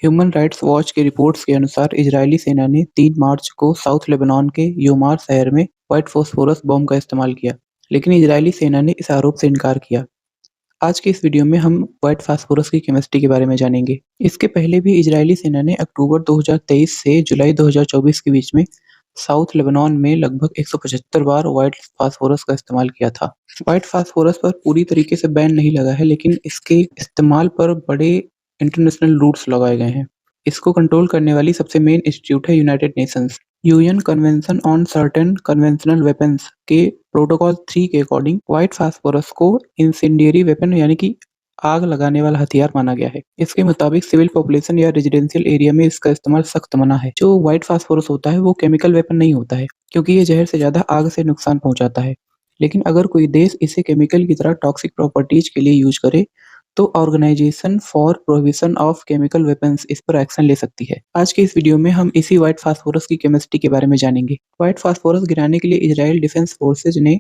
Human rights watch की reports के अनुसार इजरायली सेना ने 3 मार्च को साउथ लेबनान के योमार शहर में व्हाइट फास्फोरस बम का इस्तेमाल किया, लेकिन इजरायली सेना ने इस आरोप से इनकार किया। आज की इस वीडियो में हम व्हाइट फास्फोरस की केमिस्ट्री के बारे में जानेंगे। इसके पहले भी इजरायली सेना ने अक्टूबर 2023 से जुलाई 2024 के बीच में साउथ लेबनान में लगभग 175 बार व्हाइट फास्फोरस का इस्तेमाल किया था। व्हाइट फास्फोरस पर पूरी तरीके से बैन नहीं लगा है, लेकिन इसके इस्तेमाल पर बड़े इंटरनेशनल रूल्स लगाए गए हैं। इसको कंट्रोल करने वाली सबसे मेन इंस्टीट्यूट है United Nations. UN convention on certain conventional weapons के प्रोटोकॉल 3 के अकॉर्डिंग व्हाइट फास्फोरस को इंसेंडियरी वेपन यानी कि आग लगाने वाला हथियार माना गया है। इसके मुताबिक सिविल पॉपुलेशन या रेजिडेंशियल एरिया में इसका इस्तेमाल सख्त मना है। जो व्हाइट फास्फोरस होता है वो केमिकल वेपन नहीं होता है, क्योंकि ये जहर से ज्यादा आग से नुकसान पहुंचाता है। लेकिन अगर कोई देश इसे केमिकल की तरह टॉक्सिक प्रॉपर्टीज के लिए यूज करे तो organisation for prohibition of chemical weapons इस पर एक्शन ले सकती है। आज के इस वीडियो में हम इसी व्हाइट फास्फोरस की केमिस्ट्री के बारे में जानेंगे। व्हाइट फास्फोरस गिराने के लिए इजराइल डिफेंस फोर्सेज ने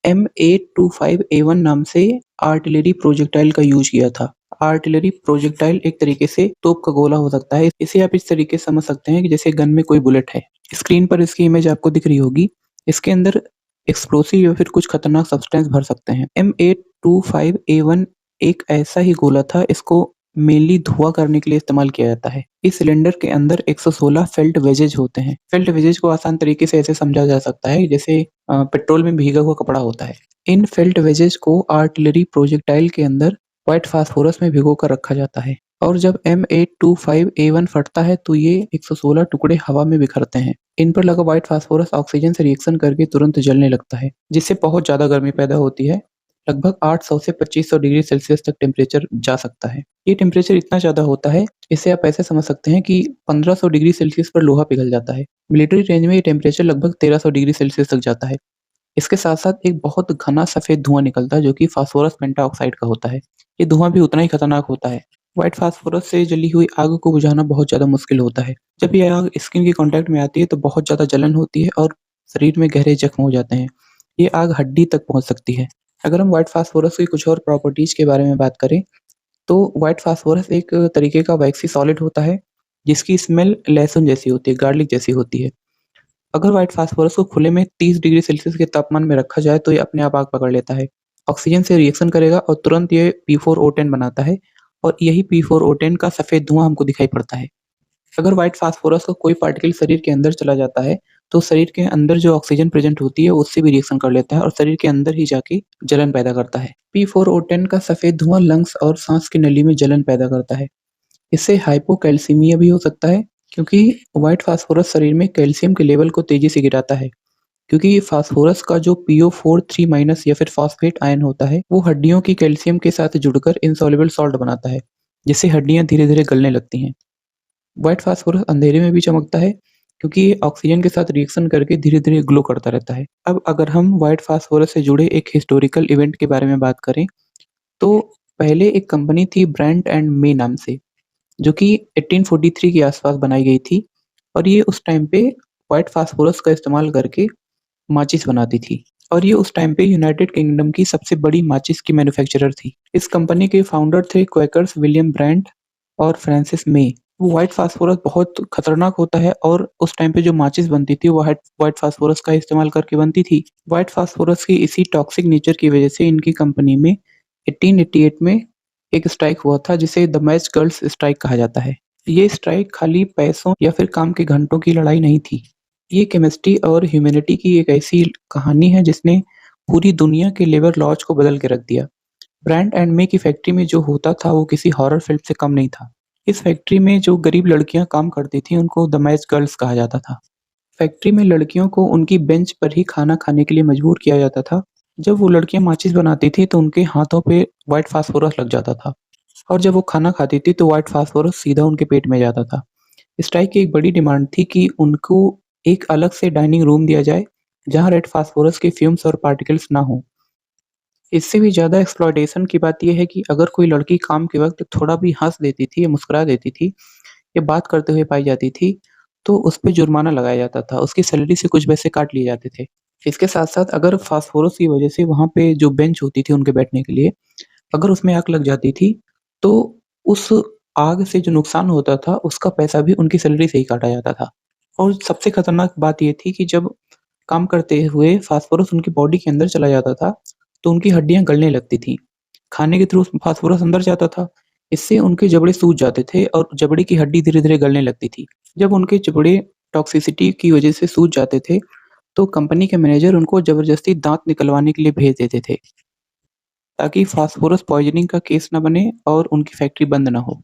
M825A1 नाम से आर्टिलरी प्रोजेक्टाइल का यूज किया था। आर्टिलरी प्रोजेक्टाइल एक तरीके से तोप का गोला हो सकता है। इसे आप इस तरीके से समझ सकते हैं कि जैसे गन में कोई बुलेट है। स्क्रीन पर इसकी इमेज आपको दिख रही होगी। इसके अंदर एक्सप्लोसिव या फिर कुछ खतरनाक सब्सटेंस भर सकते हैं। M825A1 एक ऐसा ही गोला था। इसको मेनली धुआं करने के लिए इस्तेमाल किया जाता है। इस सिलेंडर के अंदर 116 फेल्ट वेजेज होते हैं। फेल्ट वेजेज को आसान तरीके से ऐसे समझा जा सकता है जैसे पेट्रोल में भीगा हुआ कपड़ा होता है। इन फेल्ट वेजेज को आर्टिलरी प्रोजेक्टाइल के अंदर व्हाइट फास्फोरस में भिगो कर रखा जाता है और जब M825A1 फटता है तो ये 116 टुकड़े हवा में बिखरते हैं। इन पर लगा व्हाइट फास्फोरस ऑक्सीजन से रिएक्शन करके तुरंत जलने लगता है, जिससे बहुत ज्यादा गर्मी पैदा होती है। लगभग 800 से 2500 डिग्री सेल्सियस तक टेम्परेचर जा सकता है। ये टेम्परेचर इतना ज्यादा होता है, इसे आप ऐसे समझ सकते हैं कि 1500 डिग्री सेल्सियस पर लोहा पिघल जाता है। मिलिट्री रेंज में ये टेम्परेचर लगभग 1300 डिग्री सेल्सियस तक जाता है। इसके साथ-साथ एक बहुत घना सफेद धुआं निकलता है जो कि फास्फोरस पेंटाऑक्साइड का होता है। ये धुआं भी उतना ही खतरनाक होता है। व्हाइट फास्फोरस से जली हुई आग को बुझाना बहुत ज़्यादा मुश्किल होता है। जब ये आग स्किन के कॉन्टैक्ट में आती है तो बहुत ज़्यादा जलन होती है और शरीर में गहरे जख्म हो जाते हैं। ये आग हड्डी तक पहुँच सकती है। अगर हम व्हाइट फास्फोरस की कुछ और प्रॉपर्टीज़ के बारे में बात करें, तो व्हाइट फास्फोरस एक तरीके का वैक्सी सॉलिड होता है, जिसकी स्मेल लहसुन जैसी होती है, गार्लिक जैसी होती है। अगर व्हाइट फास्फोरस को खुले में 30 डिग्री सेल्सियस के तापमान में रखा जाए तो ये अपने आप आग पकड़ लेता है। ऑक्सीजन से रिएक्शन करेगा और तुरंत ये P4O10 बनाता है और यही P4O10 का सफेद धुआं हमको दिखाई पड़ता है। अगर व्हाइट फास्फोरस का कोई पार्टिकल शरीर के अंदर चला जाता है तो शरीर के अंदर जो ऑक्सीजन प्रेजेंट होती है उससे भी रिएक्शन कर लेता है और शरीर के अंदर ही जाके जलन पैदा करता है। P4O10 का सफेद धुआं लंग्स और सांस की नली में जलन पैदा करता है। इससे हाइपोकैल्सीमिया भी हो सकता है, क्योंकि व्हाइट फास्फोरस शरीर में कैल्शियम के लेवल को तेजी से गिराता है। क्योंकि फास्फोरस का जो PO4 3- या फिर फॉस्फेट आयन होता है वो हड्डियों की कैल्शियम के साथ जुड़कर इनसॉल्युबल सॉल्ट बनाता है, जिससे हड्डियां धीरे धीरे गलने लगती हैं। व्हाइट फास्फोरस अंधेरे में भी चमकता है, क्योंकि ये ऑक्सीजन के साथ रिएक्शन करके धीरे धीरे ग्लो करता रहता है। अब अगर हम व्हाइट फास्फोरस से जुड़े एक हिस्टोरिकल इवेंट के बारे में बात करें, तो पहले एक कंपनी थी ब्रांड एंड मे नाम से, जो कि 1843 के आसपास बनाई गई थी और ये उस टाइम पे व्हाइट फास्फोरस का इस्तेमाल करके माचिस बनाती थी और ये उस टाइम पे यूनाइटेड किंगडम की सबसे बड़ी माचिस की मैन्युफैक्चरर थी। इस कंपनी के फाउंडर थे क्वेकर्स विलियम ब्रांड और फ्रांसिस मे। वो व्हाइट फास्फोरस बहुत खतरनाक होता है और उस टाइम पे जो माचिस बनती थी वो व्हाइट फास्फोरस का इस्तेमाल करके बनती थी। व्हाइट फास्फोरस की इसी टॉक्सिक नेचर की वजह से इनकी कंपनी में 1888 में एक स्ट्राइक हुआ था जिसे द मैच गर्ल्स स्ट्राइक कहा जाता है। ये स्ट्राइक खाली पैसों या फिर काम के घंटों की लड़ाई नहीं थी। ये केमिस्ट्री और ह्यूमैनिटी की एक ऐसी कहानी है जिसने पूरी दुनिया के लेबर लॉज को बदल के रख दिया। ब्रांड एंड मे की फैक्ट्री में जो होता था वो किसी हॉरर फिल्म से कम नहीं था। इस फैक्ट्री में जो गरीब लड़कियां काम करती थी उनको द मैच गर्ल्स कहा जाता था। फैक्ट्री में लड़कियों को उनकी बेंच पर ही खाना खाने के लिए मजबूर किया जाता था। जब वो लड़कियां माचिस बनाती थी तो उनके हाथों पे व्हाइट फास्फोरस लग जाता था और जब वो खाना खाती थी तो व्हाइट फास्फोरस सीधा उनके पेट में जाता था। स्ट्राइक की एक बड़ी डिमांड थी कि उनको एक अलग से डाइनिंग रूम दिया जाए जहां रेड फास्फोरस के फ्यूम्स और पार्टिकल्स ना हो। इससे भी ज़्यादा एक्सप्लॉयटेशन की बात यह है कि अगर कोई लड़की काम के वक़्त थोड़ा भी हँस देती थी या मुस्कुरा देती थी या बात करते हुए पाई जाती थी, तो उस पे जुर्माना लगाया जाता था, उसकी सैलरी से कुछ पैसे काट लिए जाते थे। इसके साथ-साथ अगर फास्फोरस की वजह से वहाँ पे जो बेंच होती थी उनके बैठने के लिए, अगर उसमें आग लग जाती थी, तो उस आग से जो नुकसान होता था उसका पैसा भी उनकी सैलरी से ही काटा जाता था। और सबसे खतरनाक बात ये थी कि जब काम करते हुए फास्फोरस उनकी बॉडी के अंदर चला जाता था, तो उनकी हड्डियाँ गलने लगती थी। खाने के थ्रू फास्फोरस अंदर जाता था, इससे उनके जबड़े सूज जाते थे और जबड़े की हड्डी धीरे-धीरे गलने लगती थी। जब उनके जबड़े टॉक्सिसिटी की वजह से सूज जाते थे, तो कंपनी के मैनेजर उनको ज़बरदस्ती दाँत निकलवाने के लिए भेज देते थे, ताकि फास्फोरस पॉइज़निंग का केस ना बने और उनकी फैक्ट्री बंद ना हो।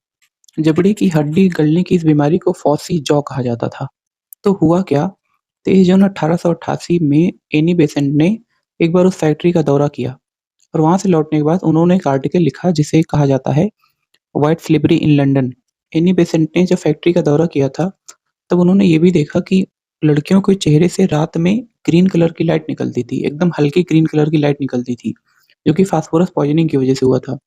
जबड़े की हड्डी गलने की इस बीमारी को फॉसी जॉ कहा जाता था। तो हुआ क्या, 23 जून 1888 में एनी बेसेंट ने एक बार उस फैक्ट्री का दौरा किया और वहाँ से लौटने के बाद उन्होंने एक आर्टिकल लिखा जिसे कहा जाता है white slavery in London. Annie Besant ने जब फैक्ट्री का दौरा किया था, तब उन्होंने ये भी देखा कि लड़कियों के चेहरे से रात में ग्रीन कलर की लाइट निकलती थी, एकदम हल्की ग्रीन कलर की लाइट निकलती थी, जो कि फास्फोरस पॉइज़निंग की वजह से हुआ था।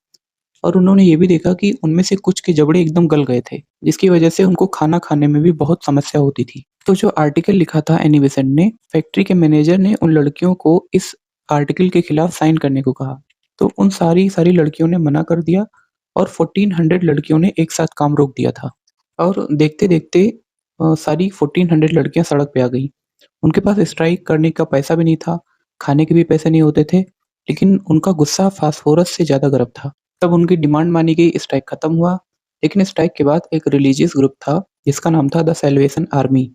और उन्होंने ये भी देखा कि उनमें से कुछ के जबड़े एकदम गल गए थे, जिसकी वजह से उनको खाना खाने में भी बहुत समस्या होती थी। तो जो आर्टिकल लिखा था एनी बेसेंट ने, फैक्ट्री के मैनेजर ने उन लड़कियों को इस आर्टिकल के खिलाफ साइन करने को कहा। तो उन सारी लड़कियों ने मना कर दिया और 1400 लड़कियों ने एक साथ काम रोक दिया था। और देखते-देखते सारी 1400 लड़कियाँ सड़क पे आ गईं। उनके पास स्ट्राइक करने का पैसा भी नहीं था, खाने के भी पैसे नहीं होते थे, लेकिन उनका गुस्सा फास्फोरस से ज़्यादा गर्म था। तब उनकी डिमांड मानी गई, स्ट्राइक खत्म हुआ, लेकिन स्ट्राइक के बाद एक रिलीजियस ग्रुप था, जिसका नाम था द सैल्वेशन आर्मी।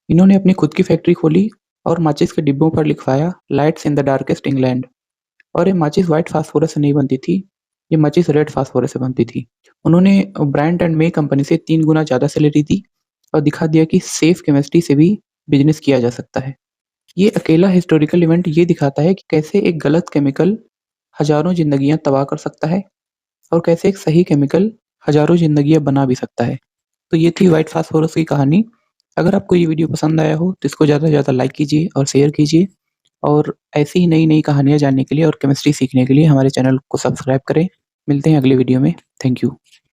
इन्होंने अपनी खुद की फैक्ट्री खोली और माचिस के डिब्बों पर लिखवाया lights in the darkest England. और ये माचिस व्हाइट फास्फोरस से नहीं बनती थी, ये माचिस रेड फास्फोरस से बनती थी। उन्होंने ब्रांड एंड मे कंपनी से 3 गुना ज़्यादा सैलरी दी और दिखा दिया कि सेफ केमिस्ट्री से भी बिज़नेस किया जा सकता है। ये अकेला हिस्टोरिकल इवेंट ये दिखाता है कि कैसे एक गलत केमिकल हज़ारों ज़िंदगियाँ तबाह कर सकता है और कैसे एक सही केमिकल हज़ारों ज़िंदगियाँ बना भी सकता है। तो ये थी व्हाइट फास्फोरस की कहानी। अगर आपको ये वीडियो पसंद आया हो तो इसको ज़्यादा से ज़्यादा लाइक कीजिए और शेयर कीजिए और ऐसी ही नई-नई कहानियाँ जानने के लिए और केमिस्ट्री सीखने के लिए हमारे चैनल को सब्सक्राइब करें। मिलते हैं अगले वीडियो में। Thank you.